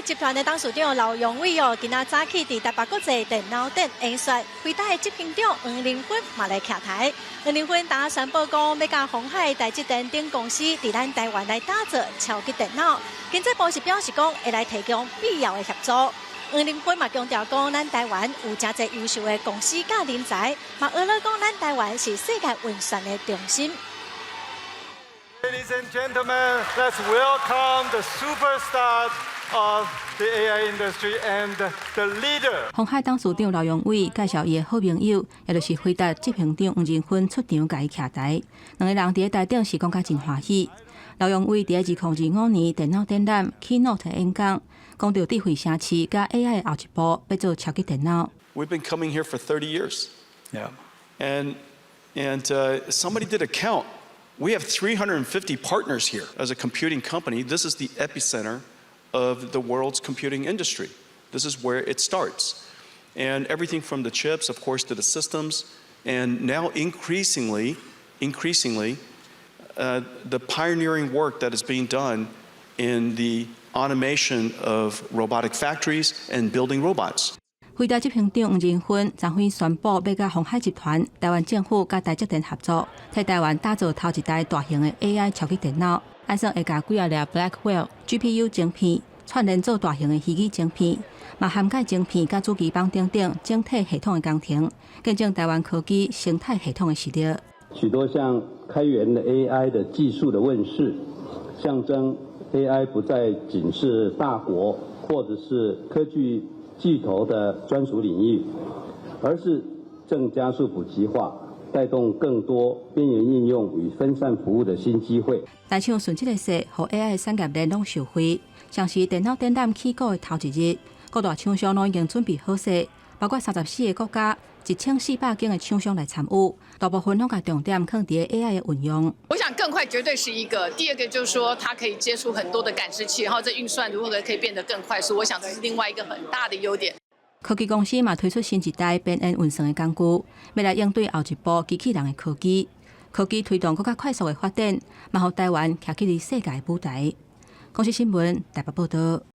海集团的董事长刘永伟今仔早起伫台北国际电脑展演说，伟大的执行长黄玲芬嘛来徛台。黄玲芬当宣布讲，要甲鸿海台积电等公司伫咱台湾来打造超级电脑。经济部是表示讲，会来提供必要的协助。黄玲芬嘛强调讲，咱台湾有真侪优秀的公司甲人才，嘛学了讲，咱台湾是世界运算的中心。 Ladies and gentlemen, let's welcome the superstars of the AI industry and the leader. 鸿海董事长刘永伟介绍伊的好朋友，也就是辉达执行长黄仁勋出场，甲伊徛台。两个人伫台顶是讲甲真欢喜。刘永伟伫2025年电脑展览 Keynote 演讲，讲到智慧城市甲 AI 的后一步要做超级电脑。We've been coming here for 30 years. Yeah. And somebody did a count. We have 350 partners here as a computing company. This is the epicenter of the world's computing industry. This is where it starts. And everything from the chips, of course, to the systems, and now increasingly, the pioneering work that is being done in the automation of robotic factories and building robots. 辉达执行长黄仁勋昨天宣布，要甲鸿海集团、台湾政府甲台积电合作，替台湾打造头一台大型的 AI 超级电脑，按算会甲几啊粒 Blackwell GPU 晶片串联做大型的虚拟晶片，嘛涵盖晶片甲主机板等等整体系统的工程，见证台湾科技生态系统的实力。许多像开源的 AI 的技术的问世，象征 AI 不再仅是大国或者是科技巨头的专属领域，而是正加速普及化，带动更多边缘应用与分散服务的新机会。大厂顺这个势，互 AI 产业链拢受惠。像是电脑展览起股的头一日，各大厂商拢已经准备好势，包括34个国家1400间的厂商来参与，大部分拢把重点放伫 AI 的运用。我想更快绝对是一个，第二个就是说它可以接触很多的感知器，然后这运算如何可以变得更快速，我想这是另外一个很大的优点。科技公司嘛推出新一代边缘运算的工具，要来应对后一步机器人的科技。科技推动更加快速的发展，嘛，互台湾徛起伫世界舞台。公司新闻台北报道。